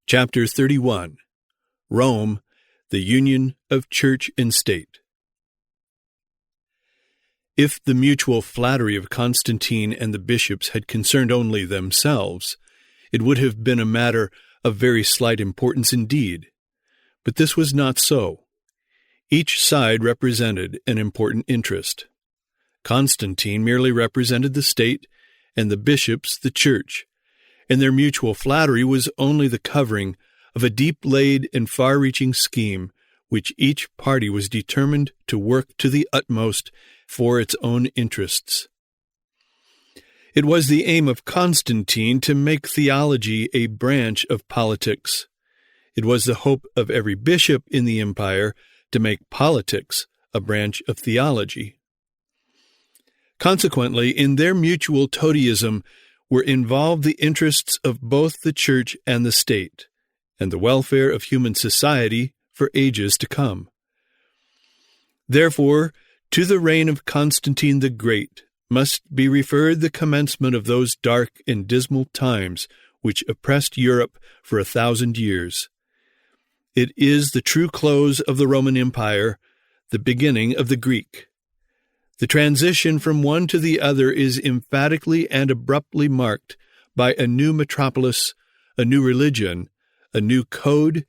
Chapter 31. Rome, the Union of Church and State. If the mutual flattery of Constantine and the bishops had concerned only themselves, it would have been a matter of very slight importance indeed. But this was not so. Each side represented an important interest. Constantine merely represented the state, and the bishops the church, and their mutual flattery was only the covering of a deep-laid and far-reaching scheme which each party was determined to work to the utmost for its own interests. It was the aim of Constantine to make theology a branch of politics. It was the hope of every bishop in the empire to make politics a branch of theology. Consequently, in their mutual toadyism were involved the interests of both the church and the state, and the welfare of human society for ages to come. Therefore, to the reign of Constantine the Great must be referred the commencement of those dark and dismal times which oppressed Europe for 1,000 years. It is the true close of the Roman Empire, the beginning of the Greek. The transition from one to the other is emphatically and abruptly marked by a new metropolis, a new religion, a new code,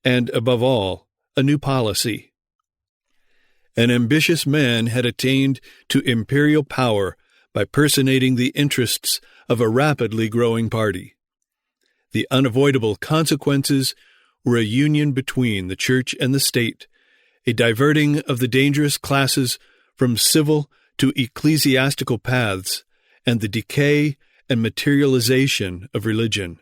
and, above all, a new policy. An ambitious man had attained to imperial power by personating the interests of a rapidly growing party. The unavoidable consequences were a union between the church and the state, a diverting of the dangerous classes from civil to ecclesiastical paths, and the decay and materialization of religion.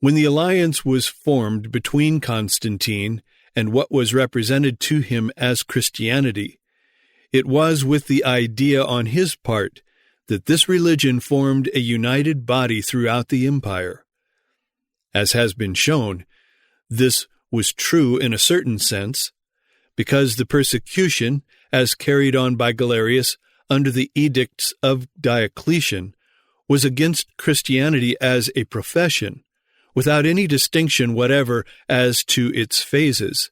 When the alliance was formed between Constantine and what was represented to him as Christianity, it was with the idea on his part that this religion formed a united body throughout the empire. As has been shown, this was true in a certain sense, because the persecution, as carried on by Galerius under the edicts of Diocletian, was against Christianity as a profession, without any distinction whatever as to its phases,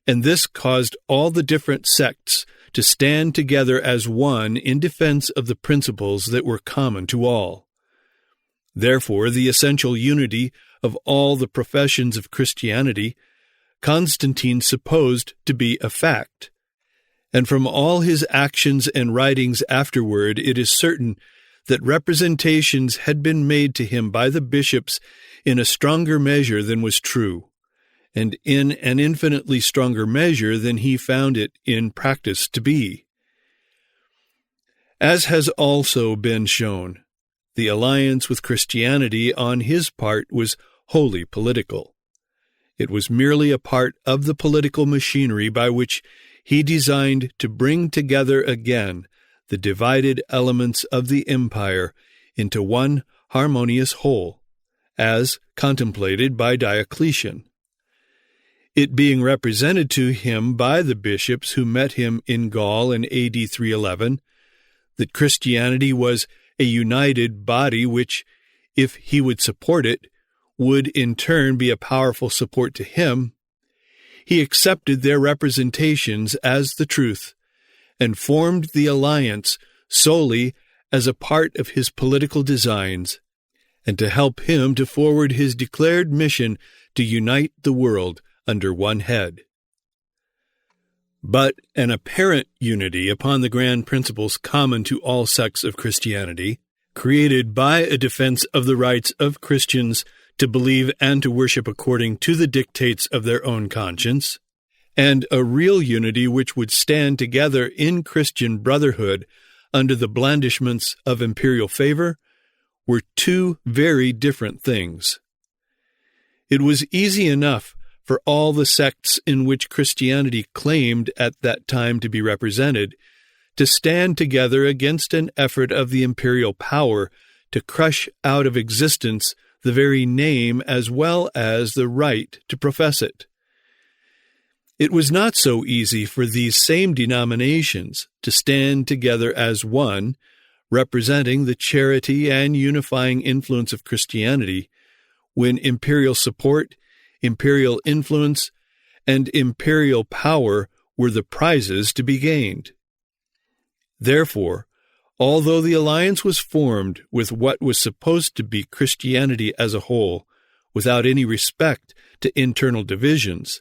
and this caused all the different sects to stand together as one in defense of the principles that were common to all. Therefore, the essential unity of all the professions of Christianity Constantine supposed to be a fact, and from all his actions and writings afterward it is certain that representations had been made to him by the bishops in a stronger measure than was true, and in an infinitely stronger measure than he found it in practice to be. As has also been shown, the alliance with Christianity on his part was wholly political. It was merely a part of the political machinery by which he designed to bring together again the divided elements of the empire into one harmonious whole, as contemplated by Diocletian. It being represented to him by the bishops who met him in Gaul in AD 311, that Christianity was a united body which, if he would support it, would in turn be a powerful support to him, he accepted their representations as the truth, and formed the alliance solely as a part of his political designs, and to help him to forward his declared mission to unite the world under one head. But an apparent unity upon the grand principles common to all sects of Christianity, created by a defense of the rights of Christians to believe and to worship according to the dictates of their own conscience, and a real unity which would stand together in Christian brotherhood under the blandishments of imperial favor, were two very different things. It was easy enough for all the sects in which Christianity claimed at that time to be represented to stand together against an effort of the imperial power to crush out of existence the very name as well as the right to profess it. It was not so easy for these same denominations to stand together as one, representing the charity and unifying influence of Christianity, when imperial support, imperial influence, and imperial power were the prizes to be gained. Therefore, although the alliance was formed with what was supposed to be Christianity as a whole, without any respect to internal divisions,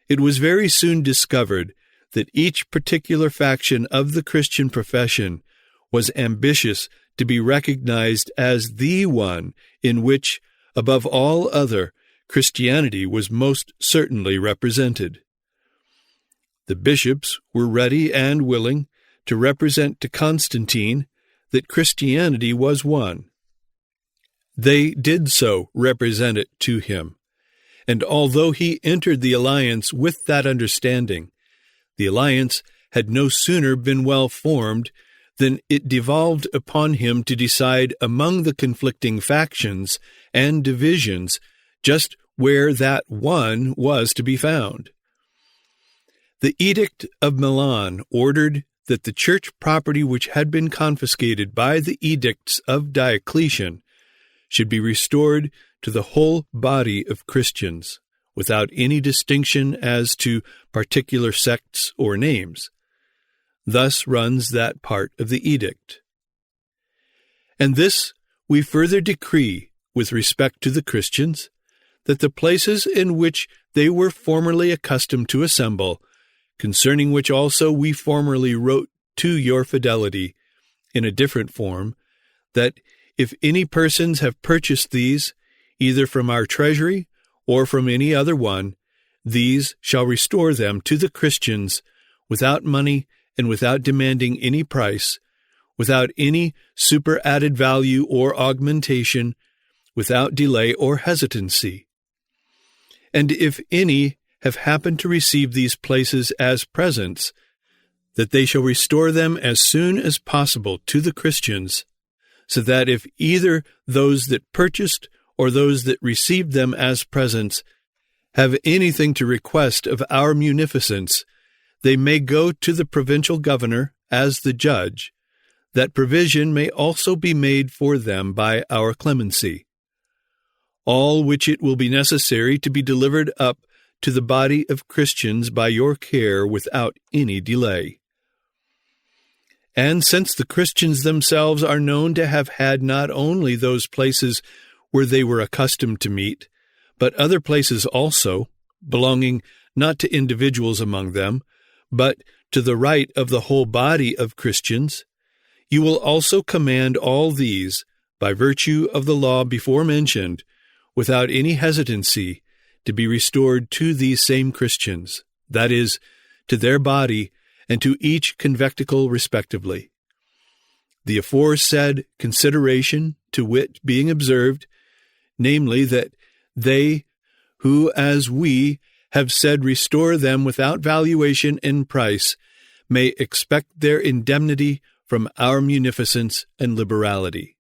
it was very soon discovered that each particular faction of the Christian profession was ambitious to be recognized as the one in which, above all other, Christianity was most certainly represented. The bishops were ready and willing to represent to Constantine that Christianity was one. They did so represent it to him, and although he entered the alliance with that understanding, the alliance had no sooner been well formed than it devolved upon him to decide among the conflicting factions and divisions just where that one was to be found. The Edict of Milan ordered that the church property which had been confiscated by the edicts of Diocletian should be restored to the whole body of Christians, without any distinction as to particular sects or names. Thus runs that part of the edict. And this we further decree with respect to the Christians, that the places in which they were formerly accustomed to assemble, concerning which also we formerly wrote to your fidelity in a different form, that if any persons have purchased these, either from our treasury or from any other one, these shall restore them to the Christians without money and without demanding any price, without any superadded value or augmentation, without delay or hesitancy. And if any have happened to receive these places as presents, that they shall restore them as soon as possible to the Christians, so that if either those that purchased or those that received them as presents have anything to request of our munificence, they may go to the provincial governor as the judge, that provision may also be made for them by our clemency. All which it will be necessary to be delivered up to the body of Christians by your care without any delay. And since the Christians themselves are known to have had not only those places where they were accustomed to meet, but other places also, belonging not to individuals among them, but to the right of the whole body of Christians, you will also command all these, by virtue of the law before mentioned, without any hesitancy, to be restored to these same Christians, that is, to their body and to each conventicle respectively. The aforesaid consideration, to wit, being observed, namely that they who, as we have said, restore them without valuation and price, may expect their indemnity from our munificence and liberality.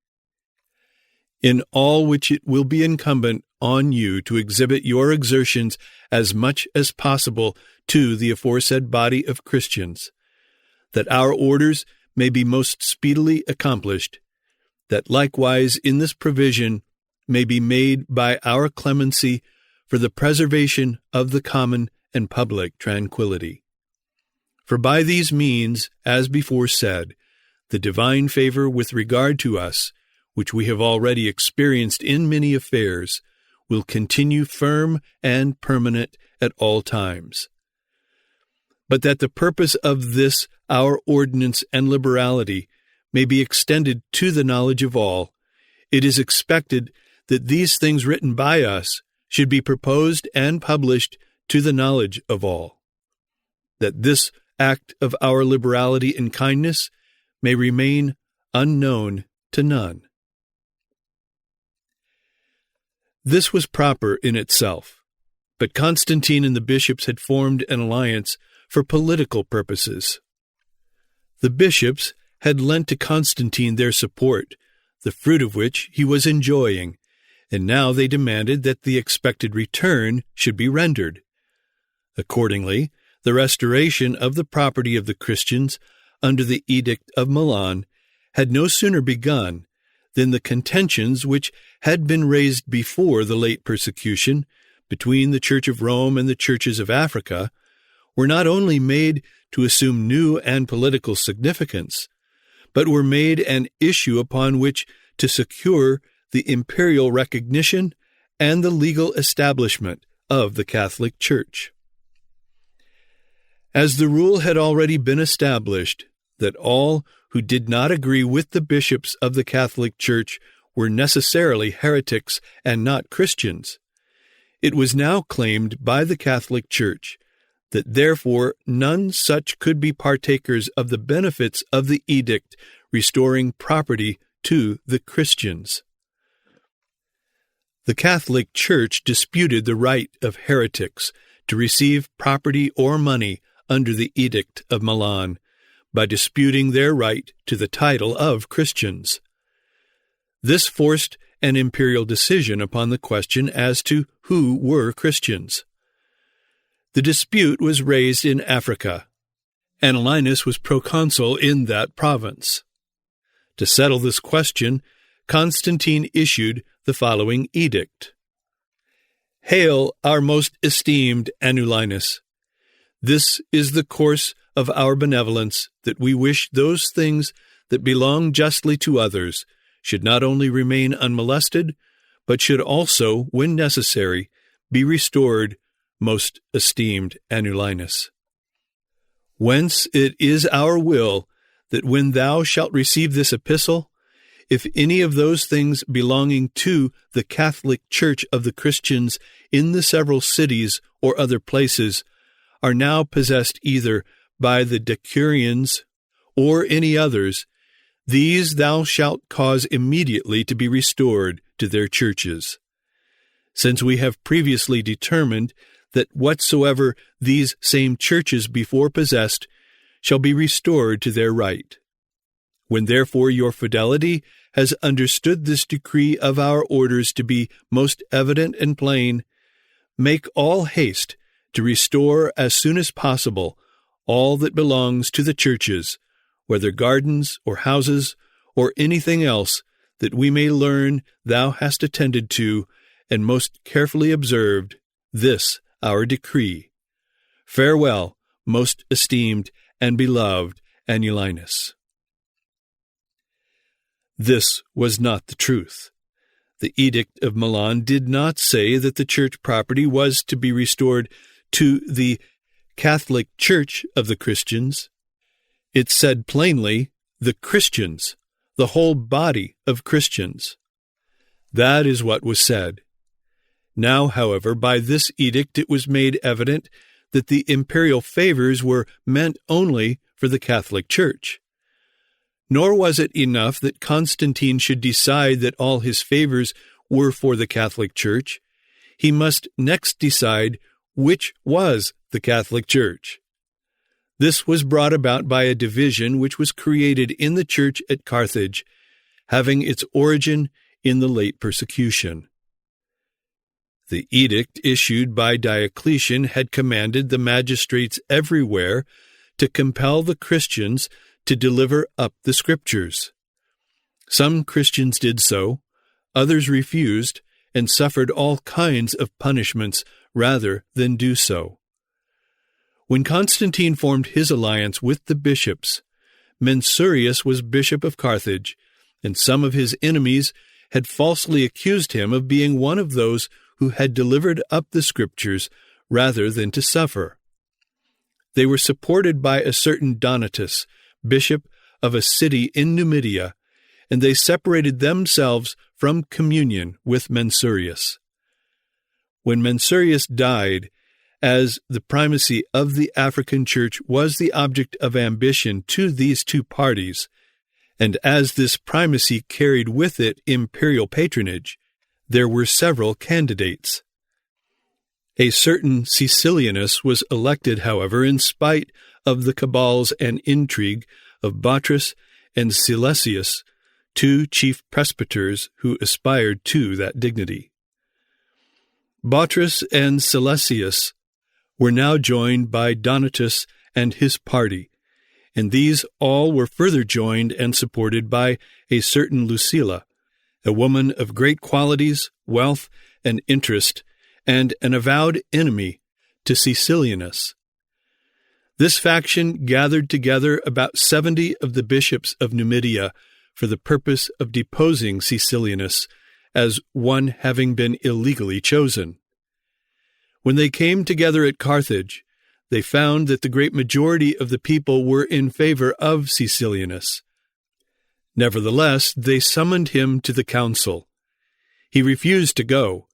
In all which it will be incumbent on you to exhibit your exertions as much as possible to the aforesaid body of Christians, that our orders may be most speedily accomplished, that likewise in this provision may be made by our clemency for the preservation of the common and public tranquility. For by these means, as before said, the divine favor with regard to us, which we have already experienced in many affairs, will continue firm and permanent at all times. But that the purpose of this our ordinance and liberality may be extended to the knowledge of all, it is expected that these things written by us should be proposed and published to the knowledge of all, that this act of our liberality and kindness may remain unknown to none. This was proper in itself, but Constantine and the bishops had formed an alliance for political purposes. The bishops had lent to Constantine their support, the fruit of which he was enjoying, and now they demanded that the expected return should be rendered. Accordingly, the restoration of the property of the Christians under the Edict of Milan had no sooner begun then the contentions which had been raised before the late persecution between the Church of Rome and the churches of Africa were not only made to assume new and political significance, but were made an issue upon which to secure the imperial recognition and the legal establishment of the Catholic Church. As the rule had already been established that all who did not agree with the bishops of the Catholic Church were necessarily heretics and not Christians, it was now claimed by the Catholic Church that therefore none such could be partakers of the benefits of the edict restoring property to the Christians. The Catholic Church disputed the right of heretics to receive property or money under the Edict of Milan by disputing their right to the title of Christians. This forced an imperial decision upon the question as to who were Christians. The dispute was raised in Africa, and Linus was proconsul in that province. To settle this question, Constantine issued the following edict. Hail, our most esteemed Anulinus! This is the course of our benevolence, that we wish those things that belong justly to others should not only remain unmolested, but should also, when necessary, be restored, most esteemed Anulinus. Whence it is our will that when thou shalt receive this epistle, if any of those things belonging to the Catholic Church of the Christians in the several cities or other places are now possessed either by the decurions or any others, these thou shalt cause immediately to be restored to their churches. Since we have previously determined that whatsoever these same churches before possessed shall be restored to their right. When therefore your fidelity has understood this decree of our orders to be most evident and plain, make all haste to restore as soon as possible all that belongs to the churches, whether gardens or houses or anything else, that we may learn thou hast attended to and most carefully observed this our decree. Farewell, most esteemed and beloved Anulinus. This was not the truth. The Edict of Milan did not say that the church property was to be restored to the Catholic Church of the Christians. It said plainly, the Christians, the whole body of Christians. That is what was said. Now, however, by this edict it was made evident that the imperial favors were meant only for the Catholic Church. Nor was it enough that Constantine should decide that all his favors were for the Catholic Church. He must next decide which was the Catholic Church. This was brought about by a division which was created in the church at Carthage, having its origin in the late persecution. The edict issued by Diocletian had commanded the magistrates everywhere to compel the Christians to deliver up the Scriptures. Some Christians did so, others refused, and suffered all kinds of punishments rather than do so. When Constantine formed his alliance with the bishops, Mensurius was bishop of Carthage, and some of his enemies had falsely accused him of being one of those who had delivered up the Scriptures rather than to suffer. They were supported by a certain Donatus, bishop of a city in Numidia, and they separated themselves from communion with Mensurius. When Mensurius died, as the primacy of the African Church was the object of ambition to these two parties, and as this primacy carried with it imperial patronage, there were several candidates. A certain Caecilianus was elected, however, in spite of the cabals and intrigue of Botrus and Silesius, two chief presbyters who aspired to that dignity. Botrus and Silesius were now joined by Donatus and his party, and these all were further joined and supported by a certain Lucilla, a woman of great qualities, wealth, and interest, and an avowed enemy to Caecilianus. This faction gathered together about 70 of the bishops of Numidia for the purpose of deposing Caecilianus, as one having been illegally chosen. When they came together at Carthage, they found that the great majority of the people were in favor of Caecilianus. Nevertheless, they summoned him to the council. He refused to go,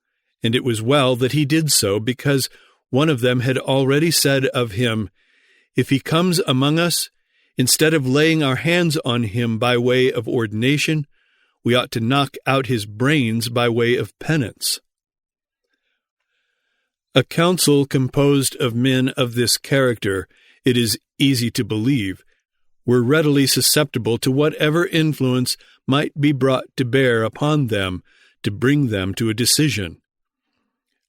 and it was well that he did so, because one of them had already said of him, "If he comes among us, instead of laying our hands on him by way of ordination, we ought to knock out his brains by way of penance." A council composed of men of this character, it is easy to believe, were readily susceptible to whatever influence might be brought to bear upon them to bring them to a decision.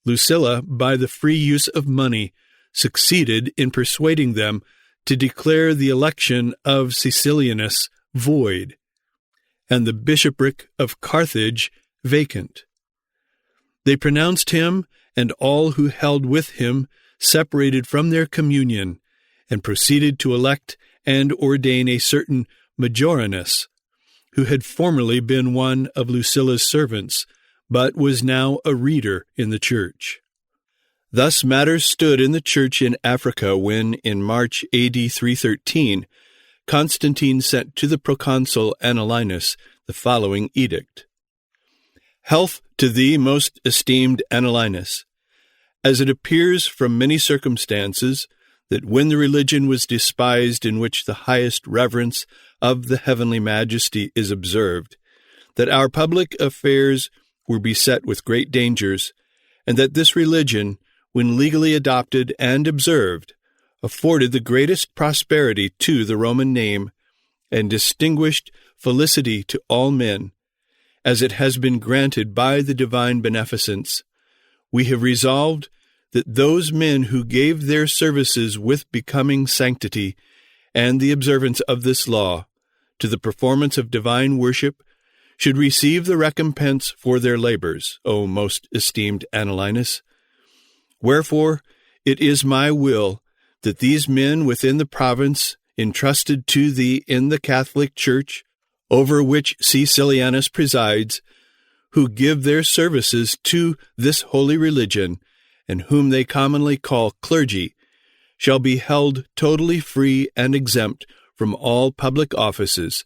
Lucilla, by the free use of money, succeeded in persuading them to declare the election of Caecilianus void, and the bishopric of Carthage vacant. They pronounced him and all who held with him separated from their communion, and proceeded to elect and ordain a certain Majorinus, who had formerly been one of Lucilla's servants, but was now a reader in the church. Thus matters stood in the church in Africa when, in March A.D. 313, Constantine sent to the proconsul Annalinus the following edict. Health to thee, most esteemed Annalinus. As it appears from many circumstances that when the religion was despised in which the highest reverence of the heavenly majesty is observed, that our public affairs were beset with great dangers, and that this religion, when legally adopted and observed, afforded the greatest prosperity to the Roman name, and distinguished felicity to all men, as it has been granted by the divine beneficence, we have resolved that those men who gave their services with becoming sanctity and the observance of this law to the performance of divine worship should receive the recompense for their labors, O most esteemed Annalinus. Wherefore, it is my will that these men within the province entrusted to thee in the Catholic Church, over which Caecilianus presides, who give their services to this holy religion, and whom they commonly call clergy, shall be held totally free and exempt from all public offices,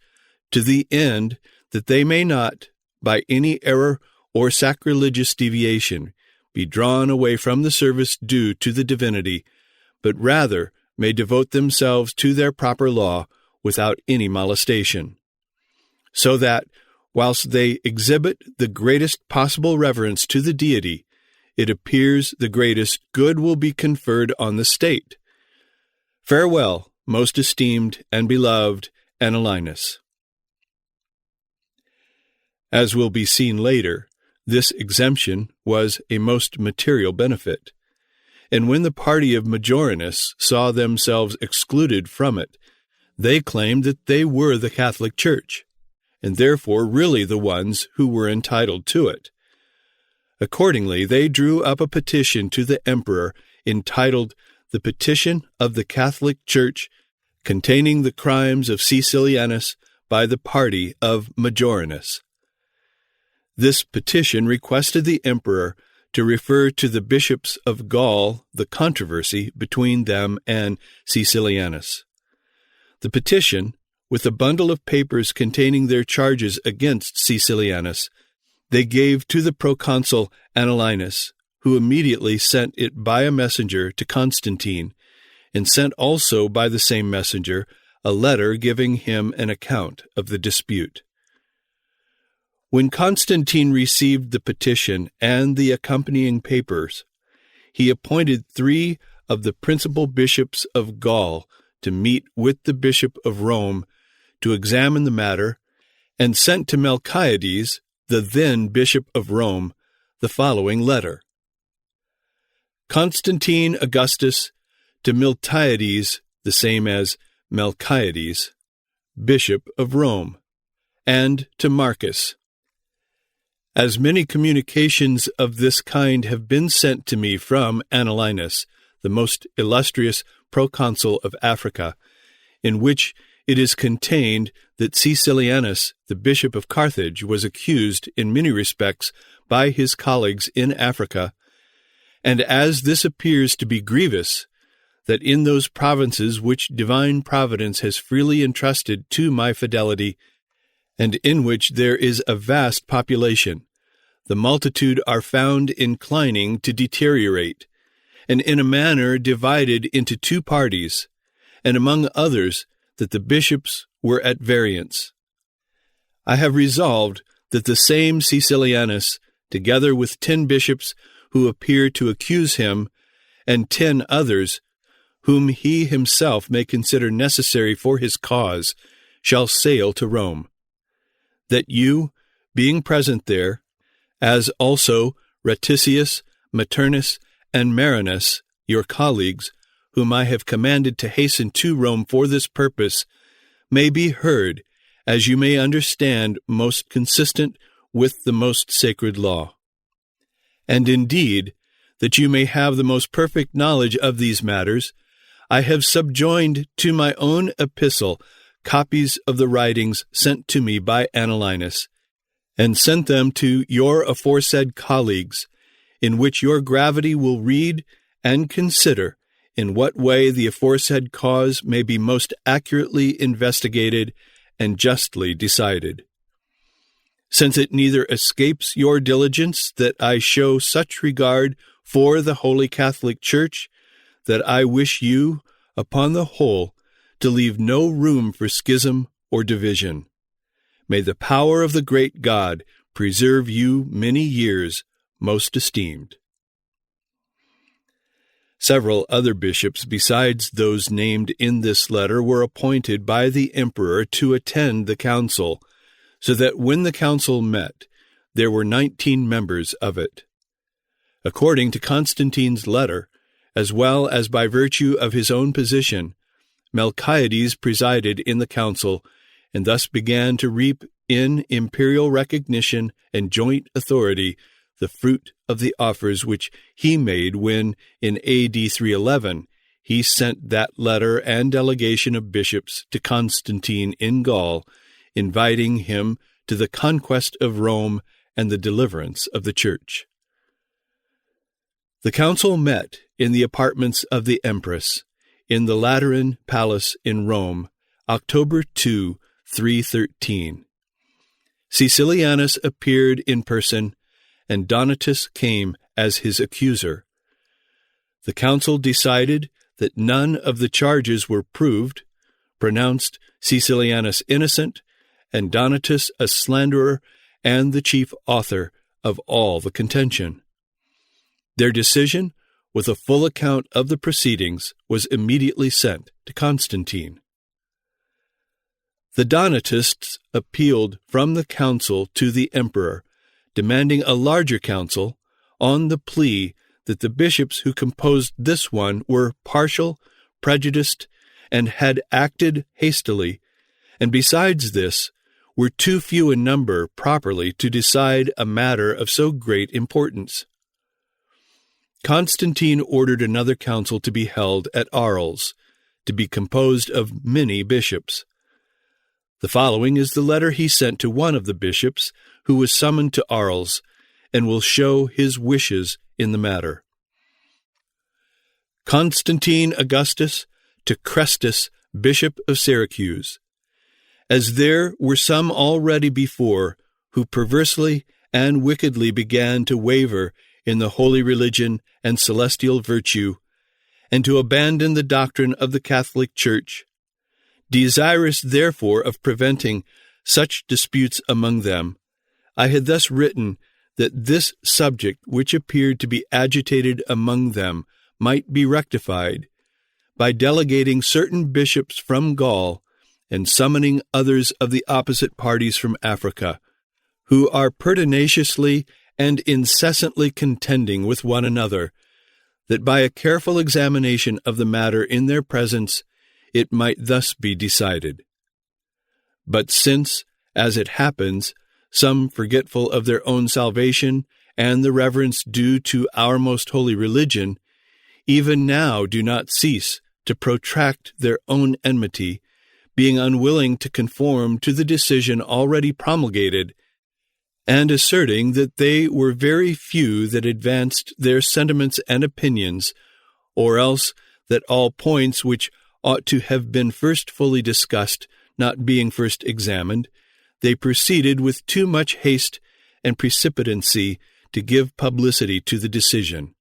to the end that they may not, by any error or sacrilegious deviation, be drawn away from the service due to the divinity, but rather may devote themselves to their proper law without any molestation. So that, whilst they exhibit the greatest possible reverence to the deity, it appears the greatest good will be conferred on the state. Farewell, most esteemed and beloved Annalinus. As will be seen later, this exemption was a most material benefit, and when the party of Majorinus saw themselves excluded from it, they claimed that they were the Catholic Church, and therefore really the ones who were entitled to it. Accordingly, they drew up a petition to the emperor entitled The Petition of the Catholic Church, containing the crimes of Caecilianus by the party of Majorinus. This petition requested the emperor to refer to the bishops of Gaul the controversy between them and Caecilianus. The petition, with a bundle of papers containing their charges against Caecilianus, they gave to the proconsul Annalinus, who immediately sent it by a messenger to Constantine, and sent also by the same messenger a letter giving him an account of the dispute. When Constantine received the petition and the accompanying papers, he appointed 3 of the principal bishops of Gaul to meet with the bishop of Rome to examine the matter, and sent to Melchiades, the then bishop of Rome, the following letter. Constantine Augustus to Miltiades, the same as Melchiades, bishop of Rome, and to Marcus. As many communications of this kind have been sent to me from Annalinas, the most illustrious proconsul of Africa, in which it is contained that Caecilianus, the bishop of Carthage, was accused in many respects by his colleagues in Africa, and as this appears to be grievous, that in those provinces which divine providence has freely entrusted to my fidelity, and in which there is a vast population, the multitude are found inclining to deteriorate, and in a manner divided into two parties, and among others that the bishops were at variance. I have resolved that the same Caecilianus, together with 10 bishops who appear to accuse him, and 10 others, whom he himself may consider necessary for his cause, shall sail to Rome. That you, being present there, as also Reticius, Maternus, and Marinus, your colleagues, whom I have commanded to hasten to Rome for this purpose, may be heard, as you may understand most consistent with the most sacred law. And indeed, that you may have the most perfect knowledge of these matters, I have subjoined to my own epistle copies of the writings sent to me by Annalinas, and sent them to your aforesaid colleagues, in which your gravity will read and consider in what way the aforesaid cause may be most accurately investigated and justly decided. Since it neither escapes your diligence that I show such regard for the Holy Catholic Church, that I wish you, upon the whole, to leave no room for schism or division. May the power of the great God preserve you many years, most esteemed. Several other bishops besides those named in this letter were appointed by the emperor to attend the council, so that when the council met, there were 19 members of it. According to Constantine's letter, as well as by virtue of his own position, Melchiades presided in the council, and thus began to reap in imperial recognition and joint authority the fruit of the offers which he made when, in A.D. 311, he sent that letter and delegation of bishops to Constantine in Gaul, inviting him to the conquest of Rome and the deliverance of the Church. The council met in the apartments of the Empress, in the Lateran Palace in Rome, October 2, 313. Caecilianus appeared in person, and Donatus came as his accuser. The council decided that none of the charges were proved, pronounced Caecilianus innocent, and Donatus a slanderer and the chief author of all the contention. Their decision, with a full account of the proceedings, was immediately sent to Constantine. The Donatists appealed from the council to the emperor, demanding a larger council, on the plea that the bishops who composed this one were partial, prejudiced, and had acted hastily, and besides this, were too few in number properly to decide a matter of so great importance. Constantine ordered another council to be held at Arles, to be composed of many bishops. The following is the letter he sent to one of the bishops who was summoned to Arles, and will show his wishes in the matter. Constantine Augustus to Chrestus, Bishop of Syracuse. As there were some already before, who perversely and wickedly began to waver in the holy religion and celestial virtue, and to abandon the doctrine of the Catholic Church, desirous therefore of preventing such disputes among them, I had thus written that this subject which appeared to be agitated among them might be rectified, by delegating certain bishops from Gaul and summoning others of the opposite parties from Africa, who are pertinaciously and incessantly contending with one another, that by a careful examination of the matter in their presence it might thus be decided. But since, as it happens, some forgetful of their own salvation and the reverence due to our most holy religion, even now do not cease to protract their own enmity, being unwilling to conform to the decision already promulgated, and asserting that they were very few that advanced their sentiments and opinions, or else that all points which ought to have been first fully discussed, not being first examined, they proceeded with too much haste and precipitancy to give publicity to the decision.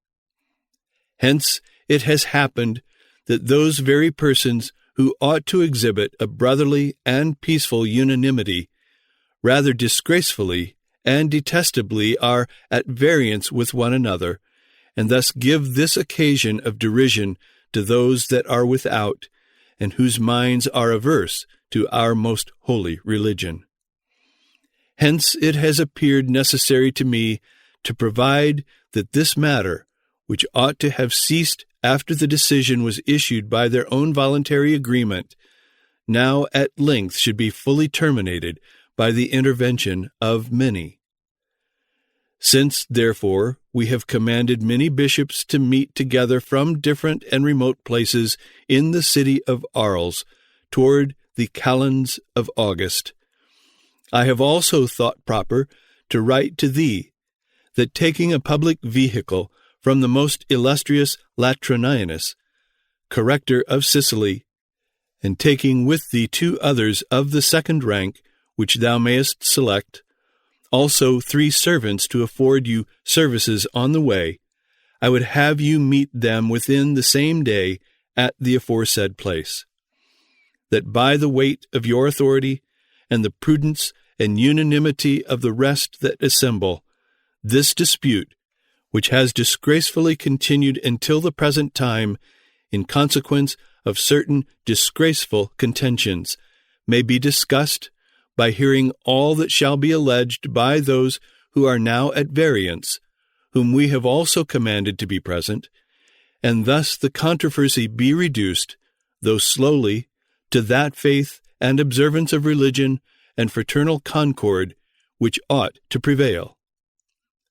Hence it has happened that those very persons who ought to exhibit a brotherly and peaceful unanimity, rather disgracefully and detestably are at variance with one another, and thus give this occasion of derision to those that are without, and whose minds are averse to our most holy religion. Hence it has appeared necessary to me to provide that this matter, which ought to have ceased after the decision was issued by their own voluntary agreement, now at length should be fully terminated by the intervention of many. Since, therefore, we have commanded many bishops to meet together from different and remote places in the city of Arles, toward the calends of August, I have also thought proper to write to thee, that taking a public vehicle from the most illustrious Latronianus, corrector of Sicily, and taking with thee 2 others of the second rank, which thou mayest select, also 3 servants to afford you services on the way, I would have you meet them within the same day at the aforesaid place, that by the weight of your authority and the prudence and unanimity of the rest that assemble, this dispute, which has disgracefully continued until the present time, in consequence of certain disgraceful contentions, may be discussed by hearing all that shall be alleged by those who are now at variance, whom we have also commanded to be present, and thus the controversy be reduced, though slowly, to that faith and observance of religion and fraternal concord which ought to prevail.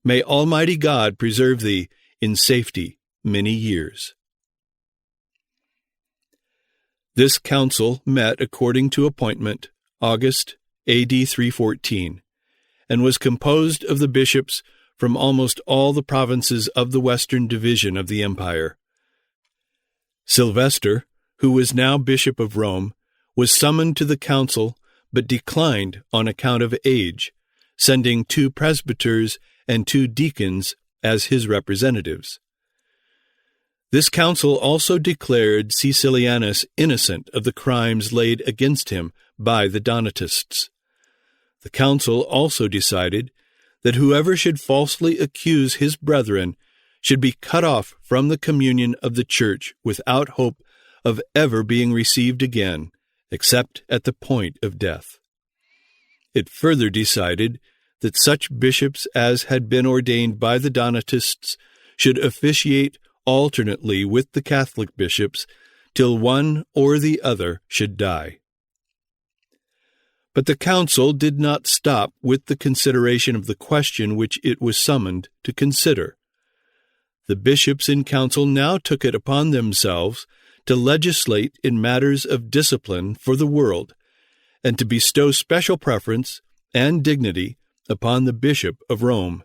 May Almighty God preserve thee in safety many years. This council met according to appointment, August, A.D. 314, and was composed of the bishops from almost all the provinces of the western division of the empire. Sylvester, who was now Bishop of Rome, was summoned to the council, but declined on account of age, sending 2 presbyters and 2 deacons as his representatives. This council also declared Caecilianus innocent of the crimes laid against him by the Donatists. The council also decided that whoever should falsely accuse his brethren should be cut off from the communion of the church without hope of ever being received again, except at the point of death. It further decided that such bishops as had been ordained by the Donatists should officiate alternately with the Catholic bishops till one or the other should die. But the council did not stop with the consideration of the question which it was summoned to consider. The bishops in council now took it upon themselves to legislate in matters of discipline for the world, and to bestow special preference and dignity upon the Bishop of Rome.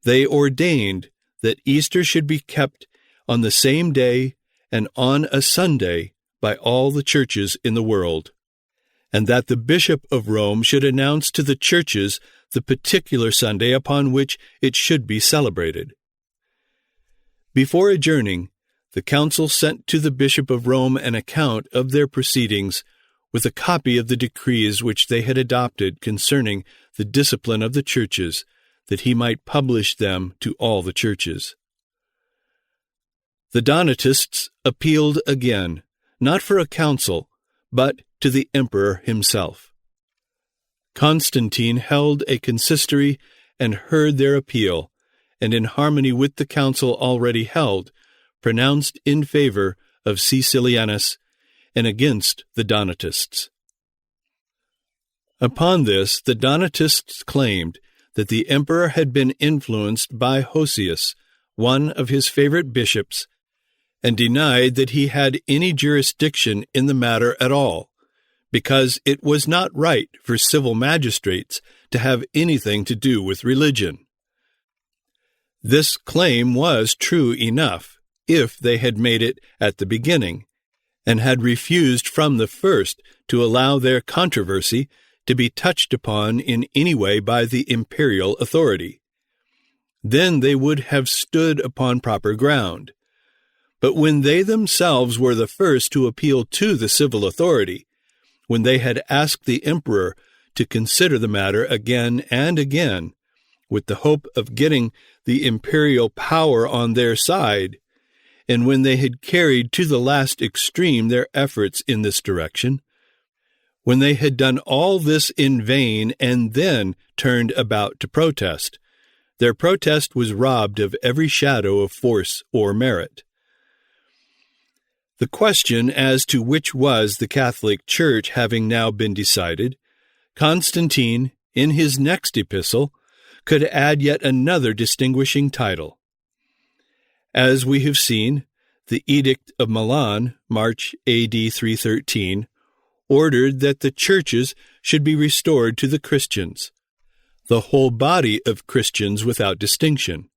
They ordained that Easter should be kept on the same day and on a Sunday by all the churches in the world, and that the Bishop of Rome should announce to the churches the particular Sunday upon which it should be celebrated. Before adjourning, the council sent to the Bishop of Rome an account of their proceedings, with a copy of the decrees which they had adopted concerning the discipline of the churches, that he might publish them to all the churches. The Donatists appealed again, not for a council, but to the emperor himself. Constantine held a consistory and heard their appeal, and in harmony with the council already held, pronounced in favor of Caecilianus and against the Donatists. Upon this, the Donatists claimed that the emperor had been influenced by Hosius, one of his favorite bishops, and denied that he had any jurisdiction in the matter at all, because it was not right for civil magistrates to have anything to do with religion. This claim was true enough if they had made it at the beginning, and had refused from the first to allow their controversy to be touched upon in any way by the imperial authority. Then they would have stood upon proper ground. But when they themselves were the first to appeal to the civil authority, when they had asked the emperor to consider the matter again and again, with the hope of getting the imperial power on their side, and when they had carried to the last extreme their efforts in this direction, when they had done all this in vain and then turned about to protest, their protest was robbed of every shadow of force or merit. The question as to which was the Catholic Church having now been decided, Constantine, in his next epistle, could add yet another distinguishing title. As we have seen, the Edict of Milan, March A.D. 313, ordered that the churches should be restored to the Christians, the whole body of Christians without distinction.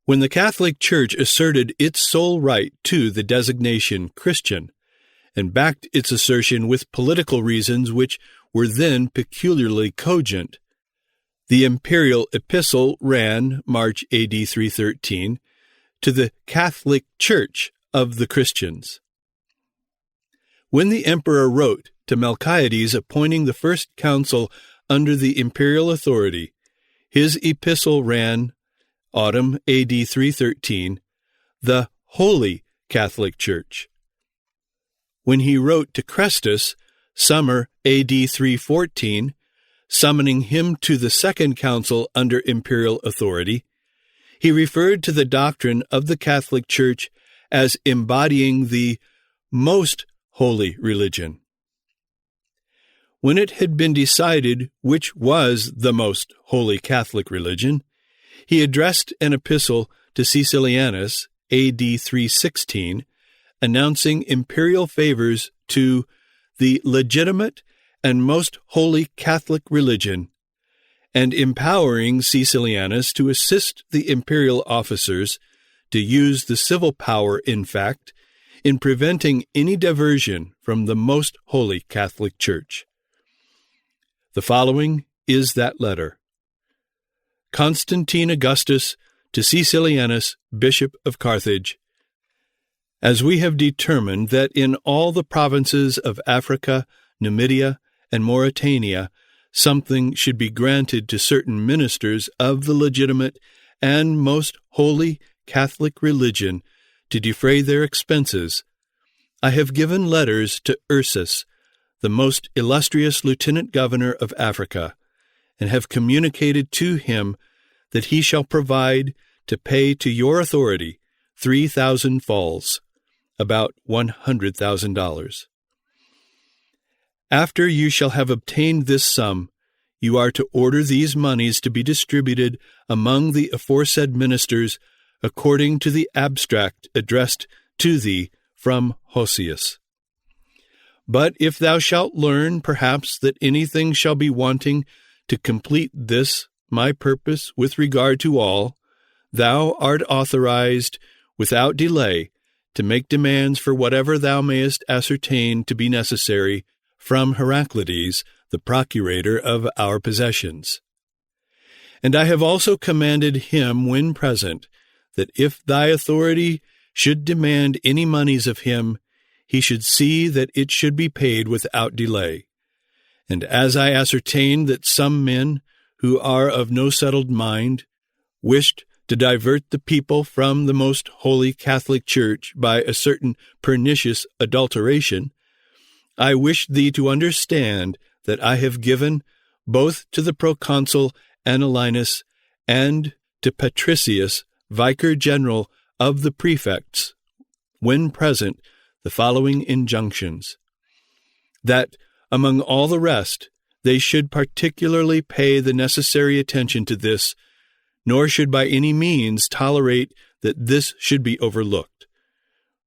When the Catholic Church asserted its sole right to the designation Christian, and backed its assertion with political reasons which were then peculiarly cogent, the imperial epistle ran, March A.D. 313, to the Catholic Church of the Christians. When the emperor wrote to Melchiades appointing the first council under the imperial authority, his epistle ran, autumn A.D. 313, the Holy Catholic Church. When he wrote to Chrestus, summer A.D. 314, summoning him to the second council under imperial authority, he referred to the doctrine of the Catholic Church as embodying the most holy religion. When it had been decided which was the most holy Catholic religion, he addressed an epistle to Caecilianus, A.D. 316, announcing imperial favors to the legitimate and most holy Catholic religion, and empowering Caecilianus to assist the imperial officers to use the civil power, in fact, in preventing any diversion from the most holy Catholic Church. The following is that letter. Constantine Augustus to Caecilianus, Bishop of Carthage. As we have determined that in all the provinces of Africa, Numidia, and Mauritania, something should be granted to certain ministers of the legitimate and most holy Catholic religion to defray their expenses, I have given letters to Ursus, the most illustrious lieutenant governor of Africa, and have communicated to him that he shall provide to pay to your authority 3,000 falls, about $100,000. After you shall have obtained this sum, you are to order these moneys to be distributed among the aforesaid ministers according to the abstract addressed to thee from Hosius. But if thou shalt learn, perhaps, that anything shall be wanting to complete this my purpose with regard to all, thou art authorized, without delay, to make demands for whatever thou mayest ascertain to be necessary from Heraclides, the procurator of our possessions. And I have also commanded him when present, that if thy authority should demand any moneys of him, he should see that it should be paid without delay. And as I ascertained that some men, who are of no settled mind, wished to divert the people from the most holy Catholic Church by a certain pernicious adulteration, I wish thee to understand that I have given both to the proconsul Annolinus and to Patricius, vicar general of the prefects, when present, the following injunctions: that, among all the rest, they should particularly pay the necessary attention to this, nor should by any means tolerate that this should be overlooked.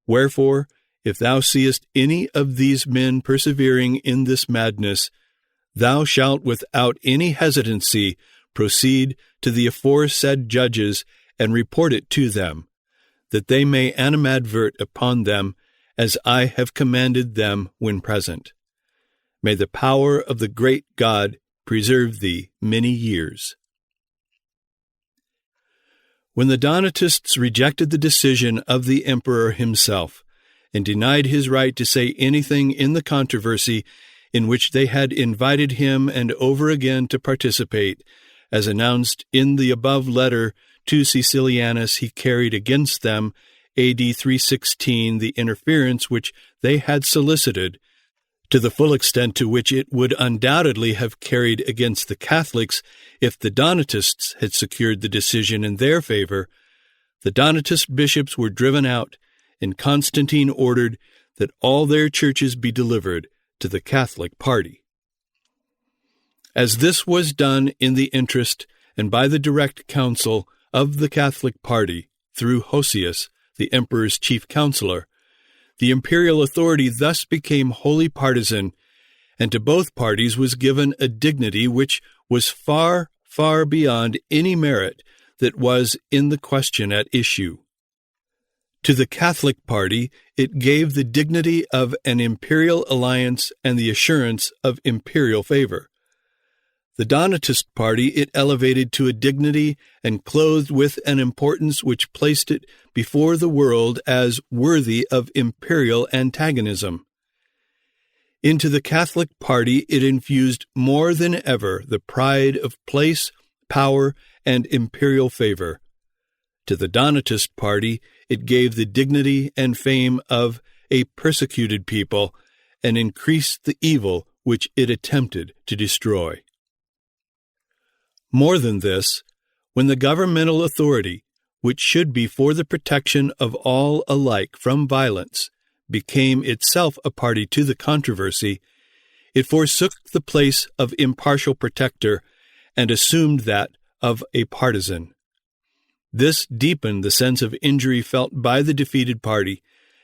Wherefore, if thou seest any of these men persevering in this madness, thou shalt without any hesitancy proceed to the aforesaid judges and report it to them, that they may animadvert upon them as I have commanded them when present. May the power of the great God preserve thee many years. When the Donatists rejected the decision of the emperor himself, and denied his right to say anything in the controversy in which they had invited him and over again to participate, as announced in the above letter to Caecilianus he carried against them, A.D. 316, the interference which they had solicited, to the full extent to which it would undoubtedly have carried against the Catholics if the Donatists had secured the decision in their favor, the Donatist bishops were driven out, and Constantine ordered that all their churches be delivered to the Catholic party. As this was done in the interest and by the direct counsel of the Catholic party through Hosius, the emperor's chief counselor, the imperial authority thus became wholly partisan, and to both parties was given a dignity which was far, far beyond any merit that was in the question at issue. To the Catholic party it gave the dignity of an imperial alliance and the assurance of imperial favor. The Donatist party it elevated to a dignity and clothed with an importance which placed it before the world as worthy of imperial antagonism. Into the Catholic party it infused more than ever the pride of place, power, and imperial favor. To the Donatist party it gave the dignity and fame of a persecuted people and increased the evil which it attempted to destroy. More than this, when the governmental authority, which should be for the protection of all alike from violence, became itself a party to the controversy, it forsook the place of impartial protector and assumed that of a partisan. This deepened the sense of injury felt by the defeated party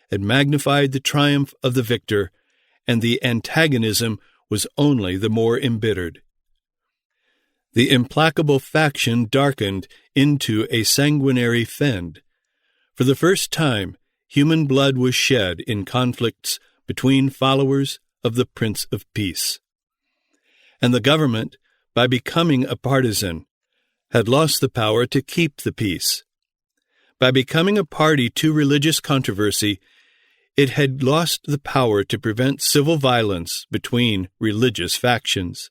and magnified the triumph of the victor, and the antagonism was only the more embittered. The implacable faction darkened into a sanguinary fend. For the first time, human blood was shed in conflicts between followers of the Prince of Peace. And the government, by becoming a partisan, had lost the power to keep the peace. By becoming a party to religious controversy, it had lost the power to prevent civil violence between religious factions.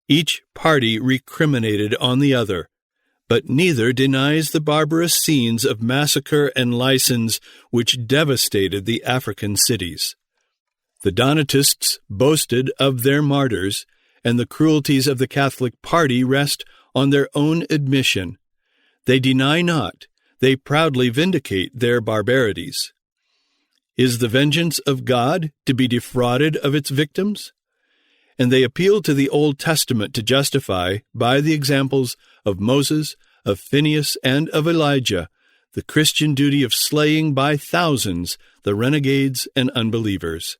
Each party recriminated on the other, but neither denies the barbarous scenes of massacre and license which devastated the African cities. The Donatists boasted of their martyrs, and the cruelties of the Catholic party rest on their own admission. They deny not, they proudly vindicate their barbarities. Is the vengeance of God to be defrauded of its victims? And they appeal to the Old Testament to justify, by the examples of Moses, of Phinehas, and of Elijah, the Christian duty of slaying by thousands the renegades and unbelievers.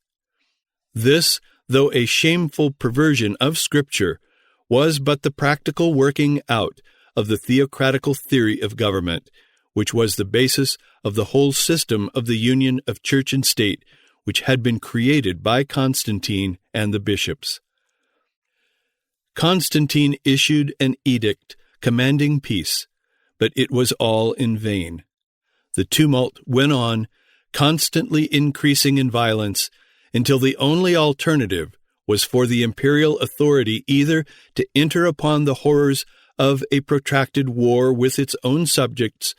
This, though a shameful perversion of Scripture, was but the practical working out of the theocratical theory of government, which was the basis of the whole system of the union of church and state, which had been created by Constantine and the bishops. Constantine issued an edict commanding peace, but it was all in vain. The tumult went on, constantly increasing in violence, until the only alternative was for the imperial authority either to enter upon the horrors of a protracted war with its own subjects,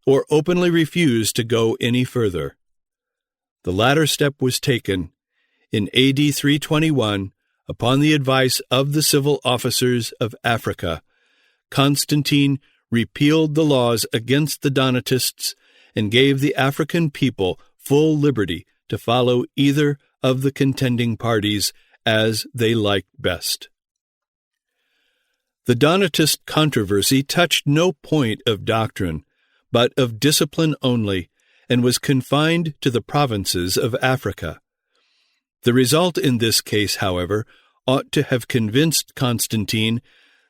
or openly refuse to go any further. The latter step was taken in A.D. 321 upon the advice of the civil officers of Africa. Constantine repealed the laws against the Donatists and gave the African people full liberty to follow either of the contending parties as they liked best. The Donatist controversy touched no point of doctrine, but of discipline only, and was confined to the provinces of Africa. The result in this case, however, ought to have convinced Constantine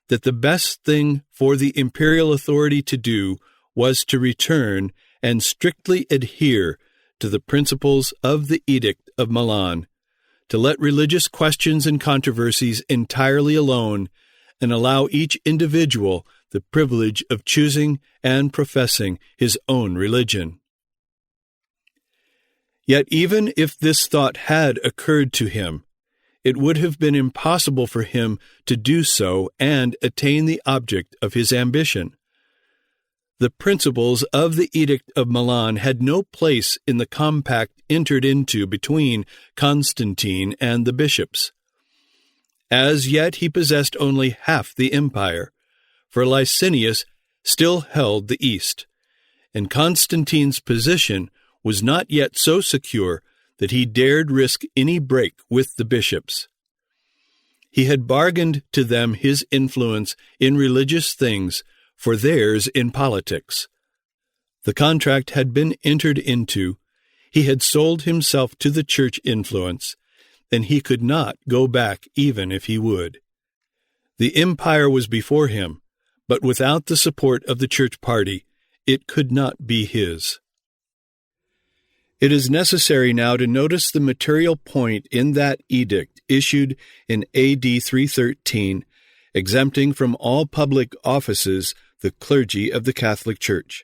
that the best thing for the imperial authority to do was to return and strictly adhere to the principles of the Edict of Milan, to let religious questions and controversies entirely alone, and allow each individual the privilege of choosing and professing his own religion. Yet even if this thought had occurred to him, it would have been impossible for him to do so and attain the object of his ambition. The principles of the Edict of Milan had no place in the compact entered into between Constantine and the bishops. As yet he possessed only half the empire, for Licinius still held the east, and Constantine's position was not yet so secure that he dared risk any break with the bishops. He had bargained to them his influence in religious things for theirs in politics. The contract had been entered into, he had sold himself to the church influence, and he could not go back even if he would. The empire was before him, but without the support of the church party, it could not be his. It is necessary now to notice the material point in that edict issued in AD 313, exempting from all public offices the clergy of the Catholic Church.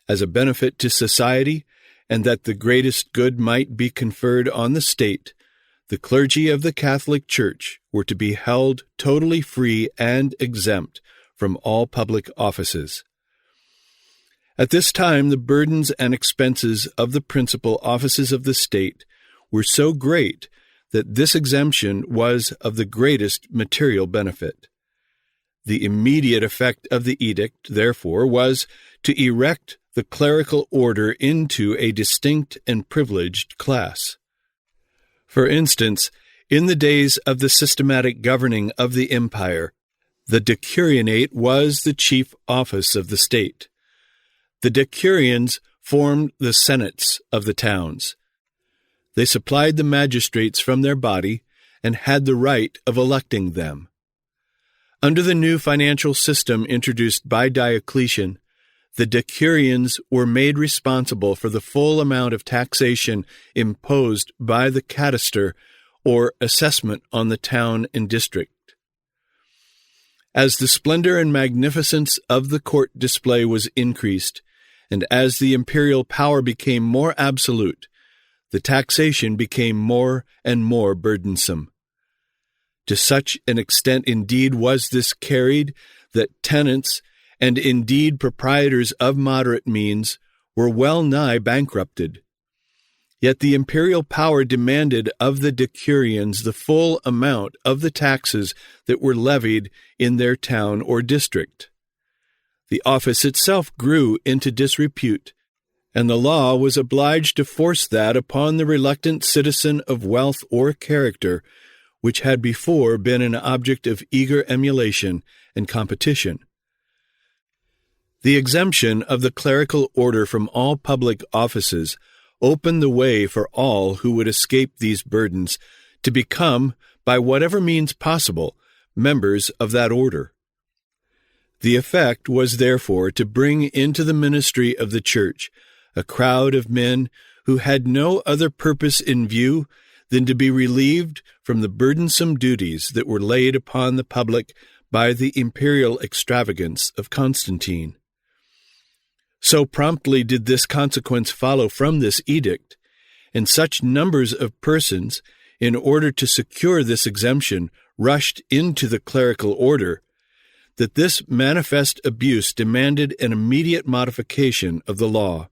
As a benefit to society, and that the greatest good might be conferred on the state, the clergy of the Catholic Church were to be held totally free and exempt from all public offices. At this time, the burdens and expenses of the principal offices of the state were so great that this exemption was of the greatest material benefit. The immediate effect of the edict, therefore, was to erect the clerical order into a distinct and privileged class. For instance, in the days of the systematic governing of the empire, the decurionate was the chief office of the state. The decurions formed the senates of the towns. They supplied the magistrates from their body and had the right of electing them. Under the new financial system introduced by Diocletian, the decurions were made responsible for the full amount of taxation imposed by the cadaster or assessment on the town and district. As the splendor and magnificence of the court display was increased, and as the imperial power became more absolute, the taxation became more and more burdensome. To such an extent indeed was this carried that tenants, and indeed proprietors of moderate means, were well nigh bankrupted. Yet the imperial power demanded of the decurions the full amount of the taxes that were levied in their town or district. The office itself grew into disrepute, and the law was obliged to force that upon the reluctant citizen of wealth or character, which had before been an object of eager emulation and competition. The exemption of the clerical order from all public offices opened the way for all who would escape these burdens to become, by whatever means possible, members of that order. The effect was therefore to bring into the ministry of the Church a crowd of men who had no other purpose in view than to be relieved from the burdensome duties that were laid upon the public by the imperial extravagance of Constantine. So promptly did this consequence follow from this edict, and such numbers of persons, in order to secure this exemption, rushed into the clerical order, that this manifest abuse demanded an immediate modification of the law.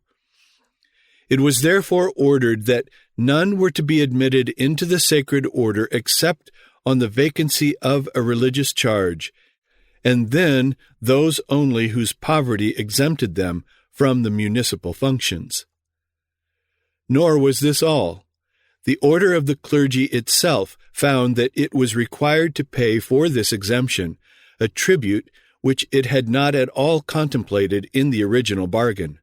It was therefore ordered that none were to be admitted into the sacred order except on the vacancy of a religious charge, and then those only whose poverty exempted them from the municipal functions. Nor was this all. The order of the clergy itself found that it was required to pay for this exemption a tribute which it had not at all contemplated in the original bargain.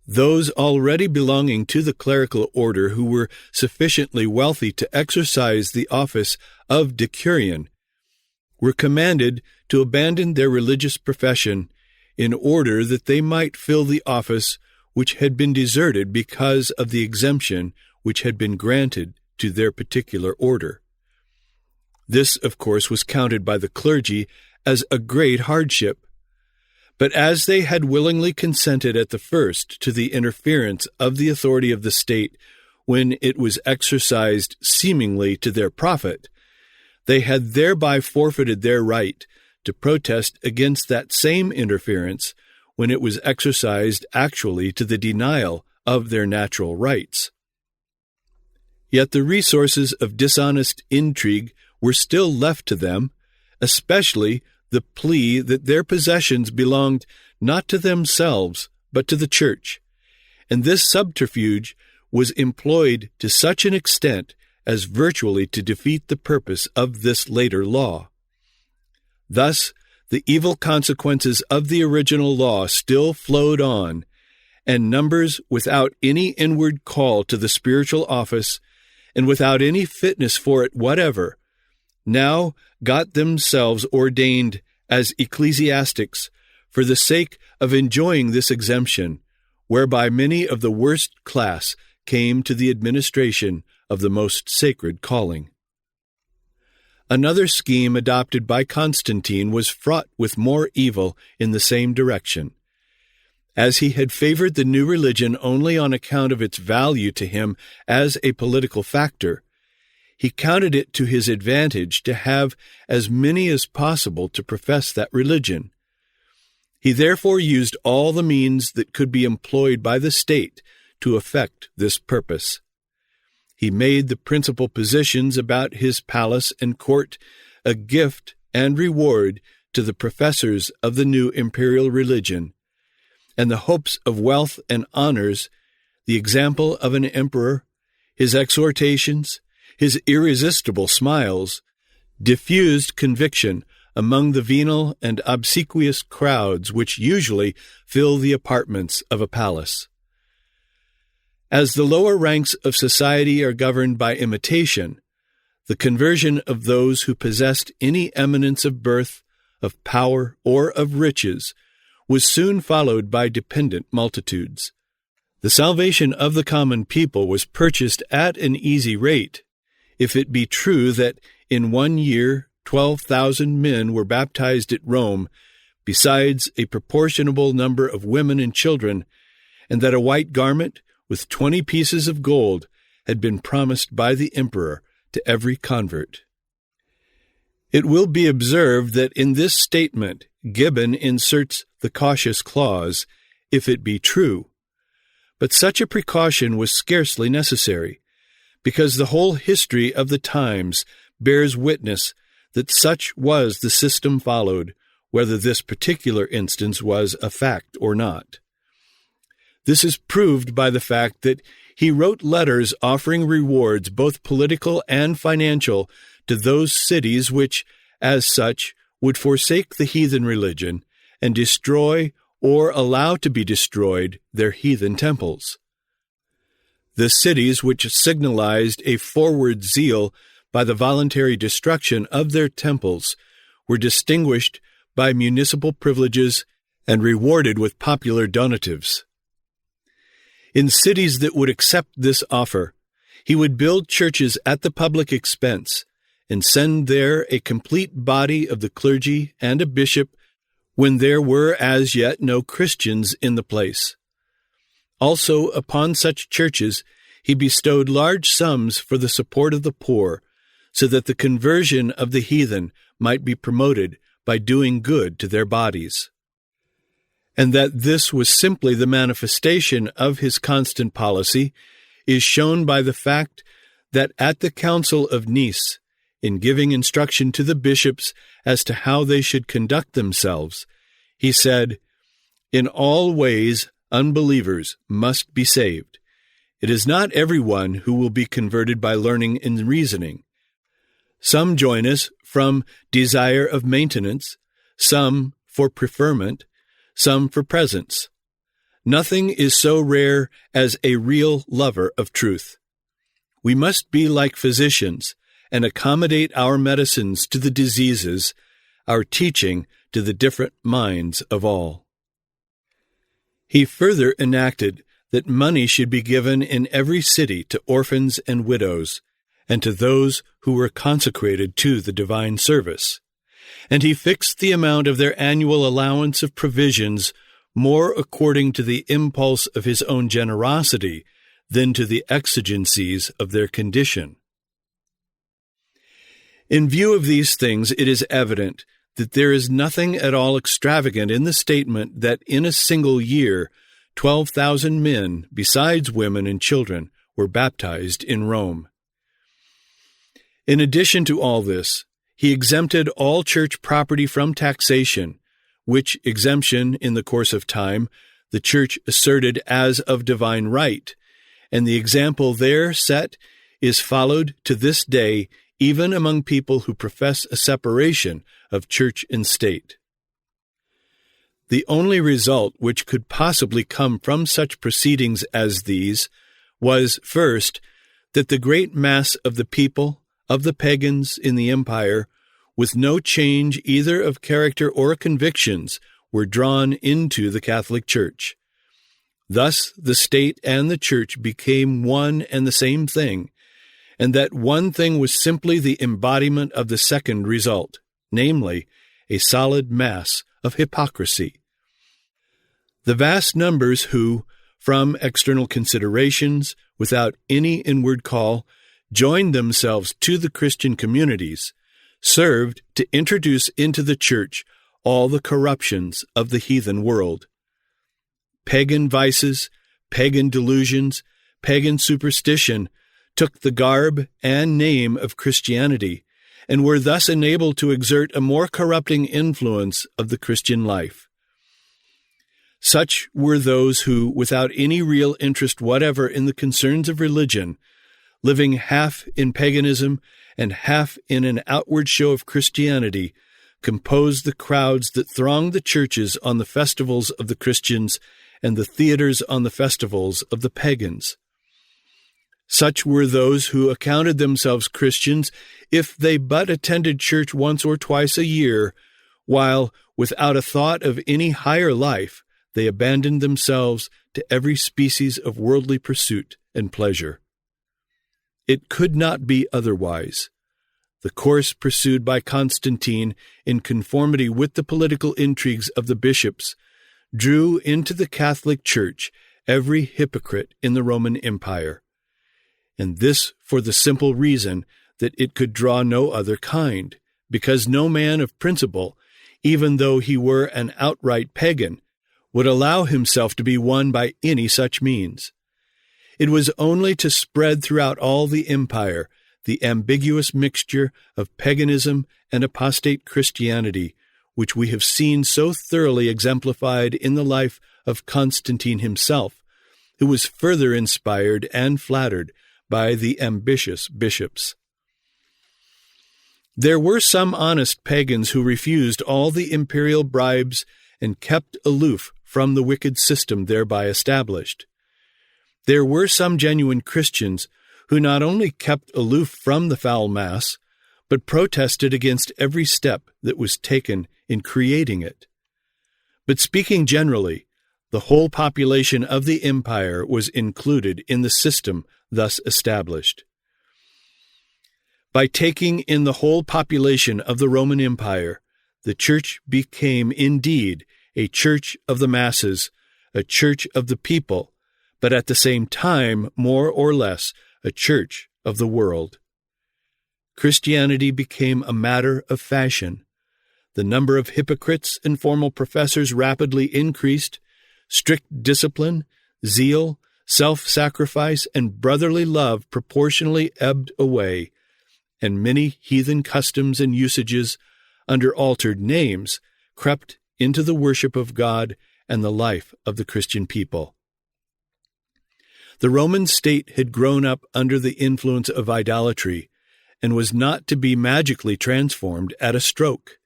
Those already belonging to the clerical order who were sufficiently wealthy to exercise the office of decurion were commanded to abandon their religious profession in order that they might fill the office which had been deserted because of the exemption which had been granted to their particular order. This, of course, was counted by the clergy as a great hardship. But as they had willingly consented at the first to the interference of the authority of the state when it was exercised seemingly to their profit, they had thereby forfeited their right to protest against that same interference when it was exercised actually to the denial of their natural rights. Yet the resources of dishonest intrigue were still left to them, especially the plea that their possessions belonged not to themselves but to the church, and this subterfuge was employed to such an extent as virtually to defeat the purpose of this later law. Thus, the evil consequences of the original law still flowed on, and numbers without any inward call to the spiritual office and without any fitness for it whatever, now got themselves ordained as ecclesiastics for the sake of enjoying this exemption, whereby many of the worst class came to the administration of the most sacred calling. Another scheme adopted by Constantine was fraught with more evil in the same direction. As he had favored the new religion only on account of its value to him as a political factor, he counted it to his advantage to have as many as possible to profess that religion. He therefore used all the means that could be employed by the state to effect this purpose. He made the principal positions about his palace and court a gift and reward to the professors of the new imperial religion, and the hopes of wealth and honors, the example of an emperor, his exhortations, his irresistible smiles, diffused conviction among the venal and obsequious crowds which usually fill the apartments of a palace. As the lower ranks of society are governed by imitation, the conversion of those who possessed any eminence of birth, of power, or of riches was soon followed by dependent multitudes. The salvation of the common people was purchased at an easy rate, if it be true that in 1 year 12,000 men were baptized at Rome, besides a proportionable number of women and children, and that a white garment with 20 pieces of gold had been promised by the emperor to every convert. It will be observed that in this statement Gibbon inserts the cautious clause, if it be true. But such a precaution was scarcely necessary, because the whole history of the times bears witness that such was the system followed, whether this particular instance was a fact or not. This is proved by the fact that he wrote letters offering rewards, both political and financial, to those cities which, as such, would forsake the heathen religion and destroy or allow to be destroyed their heathen temples. The cities which signalized a forward zeal by the voluntary destruction of their temples were distinguished by municipal privileges and rewarded with popular donatives. In cities that would accept this offer, he would build churches at the public expense and send there a complete body of the clergy and a bishop when there were as yet no Christians in the place. Also, upon such churches, he bestowed large sums for the support of the poor, so that the conversion of the heathen might be promoted by doing good to their bodies. And that this was simply the manifestation of his constant policy is shown by the fact that at the Council of Nice, in giving instruction to the bishops as to how they should conduct themselves, he said, "In all ways unbelievers must be saved. It is not everyone who will be converted by learning and reasoning. Some join us from desire of maintenance, some for preferment, some for presence. Nothing is so rare as a real lover of truth. We must be like physicians and accommodate our medicines to the diseases, our teaching to the different minds of all. He further enacted that money should be given in every city to orphans and widows, and to those who were consecrated to the divine service. And he fixed the amount of their annual allowance of provisions more according to the impulse of his own generosity than to the exigencies of their condition. In view of these things, it is evident that there is nothing at all extravagant in the statement that in a single year 12,000 men, besides women and children, were baptized in Rome. In addition to all this, he exempted all church property from taxation, which exemption, in the course of time, the Church asserted as of divine right, and the example there set is followed to this day even among people who profess a separation of church and state. The only result which could possibly come from such proceedings as these was, first, that the great mass of the people, of the pagans in the empire, with no change either of character or convictions, were drawn into the Catholic Church. Thus the state and the church became one and the same thing, and that one thing was simply the embodiment of the second result, namely, a solid mass of hypocrisy. The vast numbers who, from external considerations, without any inward call, joined themselves to the Christian communities, served to introduce into the church all the corruptions of the heathen world. Pagan vices, pagan delusions, pagan superstition took the garb and name of Christianity, and were thus enabled to exert a more corrupting influence of the Christian life. Such were those who, without any real interest whatever in the concerns of religion, living half in paganism and half in an outward show of Christianity, composed the crowds that thronged the churches on the festivals of the Christians and the theaters on the festivals of the pagans. Such were those who accounted themselves Christians if they but attended church once or twice a year, while, without a thought of any higher life, they abandoned themselves to every species of worldly pursuit and pleasure. It could not be otherwise. The course pursued by Constantine, in conformity with the political intrigues of the bishops, drew into the Catholic Church every hypocrite in the Roman Empire, and this for the simple reason that it could draw no other kind, because no man of principle, even though he were an outright pagan, would allow himself to be won by any such means. It was only to spread throughout all the empire the ambiguous mixture of paganism and apostate Christianity, which we have seen so thoroughly exemplified in the life of Constantine himself, who was further inspired and flattered by the ambitious bishops. There were some honest pagans who refused all the imperial bribes and kept aloof from the wicked system thereby established. There were some genuine Christians who not only kept aloof from the foul mass, but protested against every step that was taken in creating it. But speaking generally, the whole population of the empire was included in the system thus established. By taking in the whole population of the Roman Empire, the Church became indeed a church of the masses, a church of the people, but at the same time, more or less, a church of the world. Christianity became a matter of fashion. The number of hypocrites and formal professors rapidly increased. Strict discipline, zeal, self-sacrifice, and brotherly love proportionally ebbed away, and many heathen customs and usages, under altered names, crept into the worship of God and the life of the Christian people. The Roman state had grown up under the influence of idolatry and was not to be magically transformed at a stroke.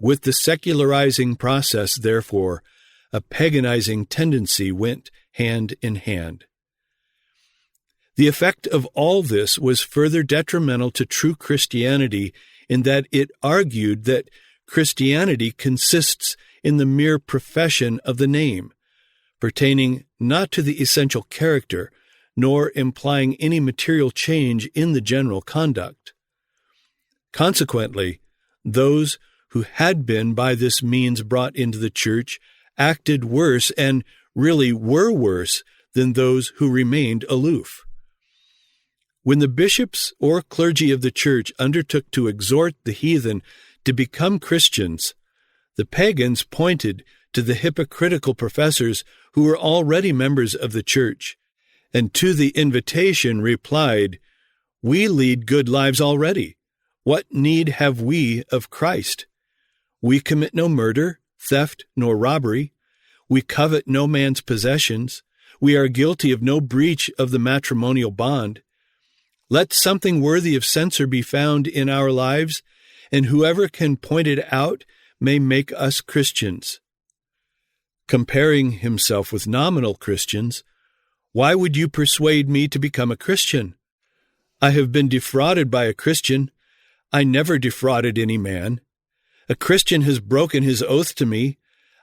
With the secularizing process, therefore, a paganizing tendency went hand in hand. The effect of all this was further detrimental to true Christianity in that it argued that Christianity consists in the mere profession of the name, pertaining not to the essential character, nor implying any material change in the general conduct. Consequently, those who had been by this means brought into the church acted worse and really were worse than those who remained aloof. When the bishops or clergy of the church undertook to exhort the heathen to become Christians, the pagans pointed to the hypocritical professors who were already members of the church, and to the invitation replied, "We lead good lives already. What need have we of Christ? We commit no murder, theft, nor robbery. We covet no man's possessions. We are guilty of no breach of the matrimonial bond. Let something worthy of censure be found in our lives, and whoever can point it out may make us Christians." Comparing himself with nominal Christians, "Why would you persuade me to become a Christian? I have been defrauded by a Christian. I never defrauded any man. A Christian has broken his oath to me.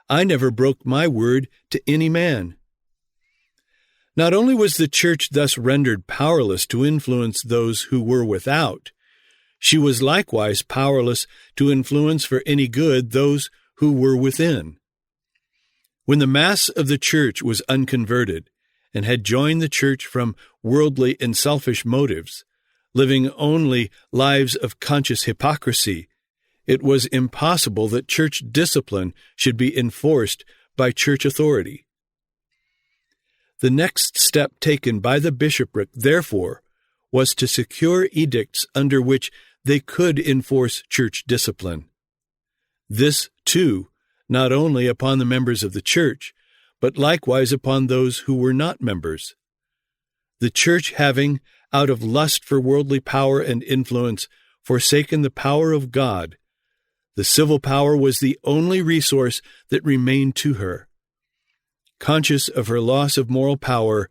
I never broke my word to any man." Not only was the church thus rendered powerless to influence those who were without, she was likewise powerless to influence for any good those who were within. When the mass of the church was unconverted and had joined the church from worldly and selfish motives, living only lives of conscious hypocrisy, it was impossible that church discipline should be enforced by church authority. The next step taken by the bishopric, therefore, was to secure edicts under which they could enforce church discipline. This, too, not only upon the members of the church, but likewise upon those who were not members. The church having, out of lust for worldly power and influence, forsaken the power of God, the civil power was the only resource that remained to her. Conscious of her loss of moral power,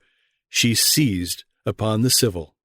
she seized upon the civil.